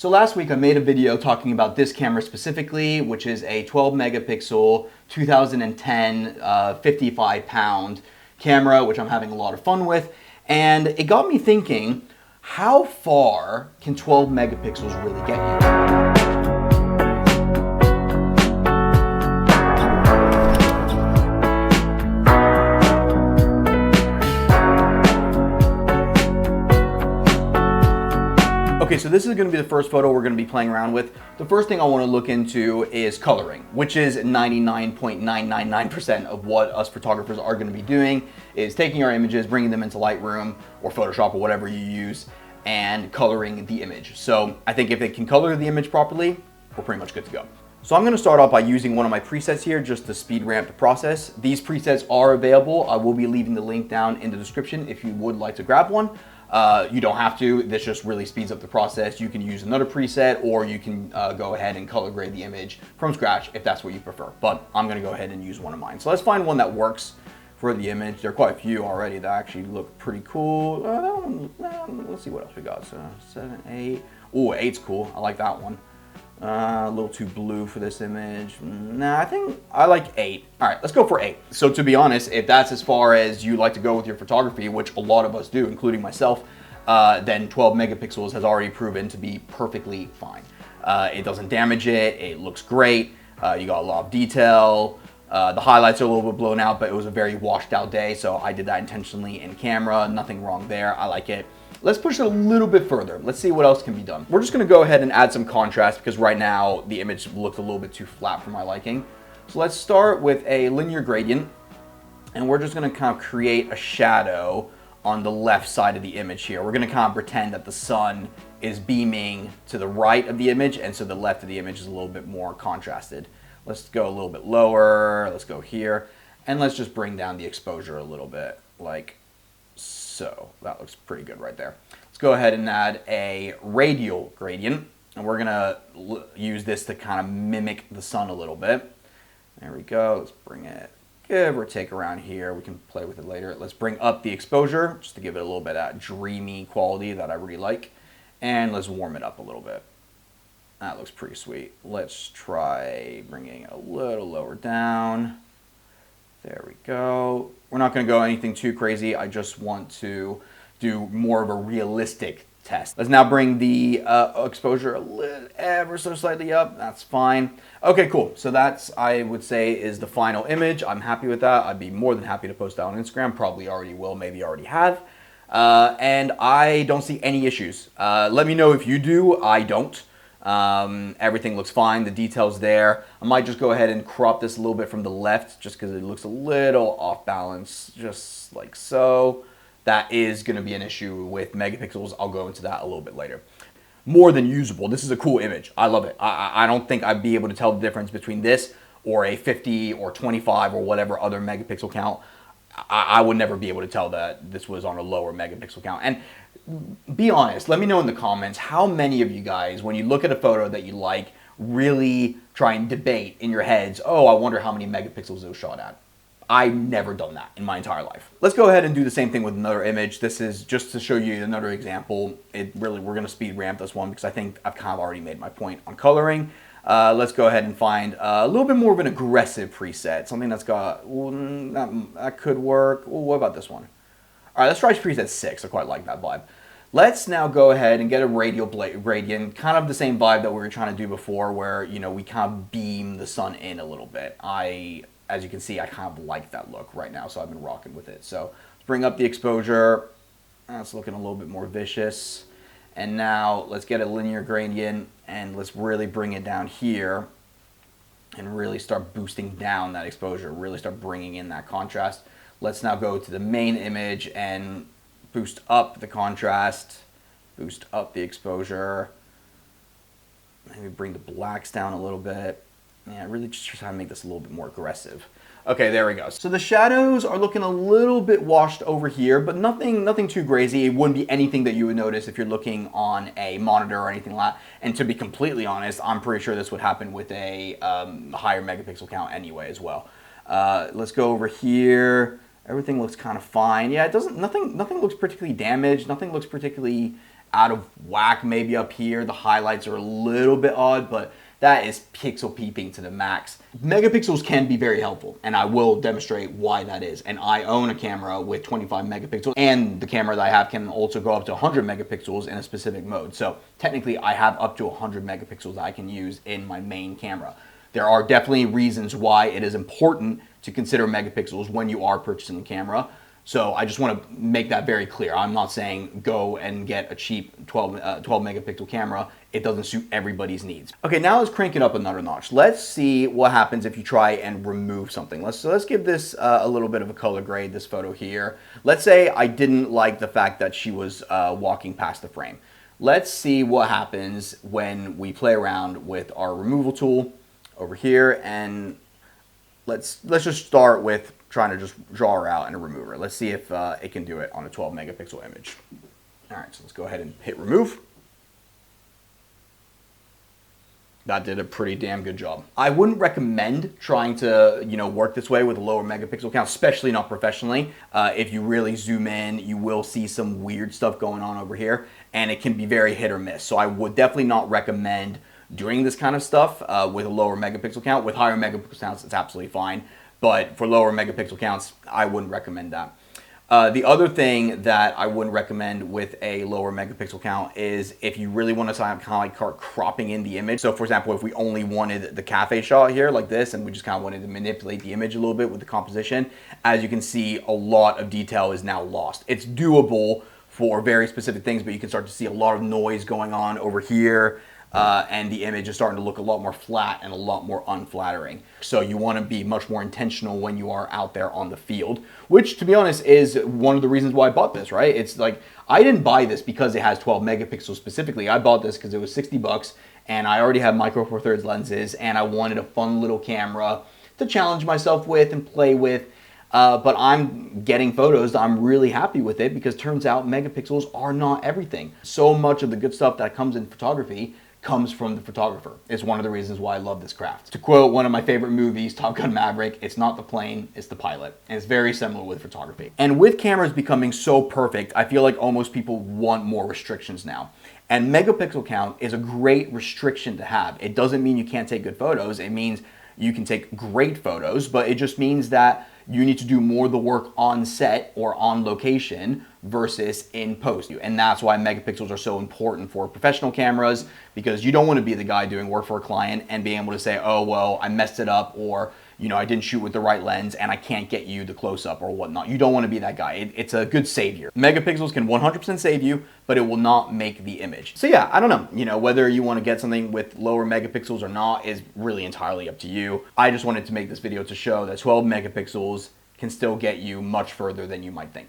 So last week I made a video talking about this camera specifically, which is a 12 megapixel 2010 55-pound camera, which I'm having a lot of fun with. And it got me thinking, how far can 12 megapixels really get you? Okay, so this is going to be the first photo we're going to be playing around with. The first thing I want to look into is coloring, which is 99.999% of what us photographers are going to be doing, is taking our images, bringing them into Lightroom or Photoshop or whatever you use, and coloring the image. So I think if it can color the image properly, we're pretty much good to go. So I'm going to start off by using one of my presets here just to speed ramp the process. These presets are available. I will be leaving the link down in the description if you would like to grab one. You don't have to. This just really speeds up the process. You can use another preset, or you can go ahead and color grade the image from scratch if that's what you prefer. But I'm going to go ahead and use one of mine. So let's find one that works for the image. There are quite a few already that actually look pretty cool. Let's see what else we got. So 7, 8. Ooh, 8's cool. I like that one. A little too blue for this image. Nah, I think I like 8. All right, let's go for 8. So to be honest, if that's as far as you like to go with your photography, which a lot of us do, including myself, then 12 megapixels has already proven to be perfectly fine. It doesn't damage it. It looks great. You got a lot of detail. The highlights are a little bit blown out, but it was a very washed out day, so I did that intentionally in camera. Nothing wrong there. I like it. Let's push it a little bit further. Let's see what else can be done. We're just gonna go ahead and add some contrast because right now the image looks a little bit too flat for my liking. So let's start with a linear gradient, and we're just gonna kind of create a shadow on the left side of the image here. We're gonna kind of pretend that the sun is beaming to the right of the image, and so the left of the image is a little bit more contrasted. Let's go a little bit lower, let's go here, and let's just bring down the exposure a little bit, like so. That looks pretty good right there. Let's go ahead and add a radial gradient, and we're gonna use this to kind of mimic the sun a little bit. There we go. Let's bring it, give or take around here. We can play with it later. Let's bring up the exposure just to give it a little bit of that dreamy quality that I really like, and let's warm it up a little bit. That looks pretty sweet. Let's try bringing it a little lower down. There we go. We're not going to go anything too crazy. I just want to do more of a realistic test. Let's now bring the exposure a little, ever so slightly up. That's fine. Okay, cool. So that's, I would say, is the final image. I'm happy with that. I'd be more than happy to post that on Instagram. Probably already will, maybe already have. And I don't see any issues. Let me know if you do. I don't. Everything looks fine, the details there. I might just go ahead and crop this a little bit from the left just because it looks a little off balance, just like so. That is going to be an issue with megapixels. I'll go into that a little bit later. More than usable. This is a cool image. I love it. I don't think I'd be able to tell the difference between this or a 50 or 25 or whatever other megapixel count. I would never be able to tell that this was on a lower megapixel count. And be honest, let me know in the comments how many of you guys, when you look at a photo that you like, really try and debate in your heads, oh, I wonder how many megapixels it was shot at. I've never done that in my entire life. Let's go ahead and do the same thing with another image. This is just to show you another example. We're going to speed ramp this one because I think I've kind of already made my point on coloring. Let's go ahead and find a little bit more of an aggressive preset, something that's got, that could work. Well, what about this one? All right, let's try preset 6. I quite like that vibe. Let's now go ahead and get a radial gradient, kind of the same vibe that we were trying to do before where, you know, we kind of beam the sun in a little bit. As you can see, I kind of like that look right now, so I've been rocking with it. So let's bring up the exposure. That's looking a little bit more vicious. And now let's get a linear gradient and let's really bring it down here and really start boosting down that exposure, really start bringing in that contrast. Let's now go to the main image and boost up the contrast, boost up the exposure. Maybe bring the blacks down a little bit. Yeah, really just try to make this a little bit more aggressive. Okay, there we go. So the shadows are looking a little bit washed over here, but nothing too crazy. It wouldn't be anything that you would notice if you're looking on a monitor or anything like that. And to be completely honest, I'm pretty sure this would happen with a higher megapixel count anyway as well. Let's go over here. Everything looks kind of fine. Yeah, it doesn't. Nothing looks particularly damaged. Nothing looks particularly out of whack maybe up here. The highlights are a little bit odd, but that is pixel peeping to the max. Megapixels can be very helpful, and I will demonstrate why that is. And I own a camera with 25 megapixels, and the camera that I have can also go up to 100 megapixels in a specific mode. So technically I have up to 100 megapixels that I can use in my main camera. There are definitely reasons why it is important to consider megapixels when you are purchasing a camera. So I just want to make that very clear. I'm not saying go and get a cheap 12 megapixel camera. It doesn't suit everybody's needs. Okay, now let's crank it up another notch. Let's see what happens if you try and remove something. Let's give this a little bit of a color grade, this photo here. Let's say I didn't like the fact that she was walking past the frame. Let's see what happens when we play around with our removal tool over here, and let's just start with trying to just draw her out in a remover. Let's see if it can do it on a 12 megapixel image. All right, so let's go ahead and hit remove. That did a pretty damn good job. I wouldn't recommend trying to, work this way with a lower megapixel count, especially not professionally. If you really zoom in, you will see some weird stuff going on over here, and it can be very hit or miss. So I would definitely not recommend doing this kind of stuff with a lower megapixel count. With higher megapixel counts, it's absolutely fine. But for lower megapixel counts, I wouldn't recommend that. The other thing that I wouldn't recommend with a lower megapixel count is if you really want to kind of like start cropping in the image. So for example, if we only wanted the cafe shot here like this, and we just kind of wanted to manipulate the image a little bit with the composition, as you can see, a lot of detail is now lost. It's doable for very specific things, but you can start to see a lot of noise going on over here. And the image is starting to look a lot more flat and a lot more unflattering. So you want to be much more intentional when you are out there on the field, which to be honest is one of the reasons why I bought this, right? It's like, I didn't buy this because it has 12 megapixels specifically. I bought this because it was 60 bucks and I already have Micro Four Thirds lenses and I wanted a fun little camera to challenge myself with and play with. But I'm getting photos that I'm really happy with it because turns out megapixels are not everything. So much of the good stuff that comes in photography comes from the photographer. It's one of the reasons why I love this craft. To quote one of my favorite movies, Top Gun Maverick, it's not the plane, it's the pilot. And it's very similar with photography. And with cameras becoming so perfect, I feel like almost people want more restrictions now. And megapixel count is a great restriction to have. It doesn't mean you can't take good photos. It means you can take great photos, but it just means that you need to do more of the work on set or on location versus in post. And that's why megapixels are so important for professional cameras, because you don't want to be the guy doing work for a client and being able to say, oh, well, I messed it up, or I didn't shoot with the right lens and I can't get you the close-up or whatnot. You don't want to be that guy. It's a good savior. Megapixels can 100% save you, but it will not make the image. So yeah, I don't know. Whether you want to get something with lower megapixels or not is really entirely up to you. I just wanted to make this video to show that 12 megapixels can still get you much further than you might think.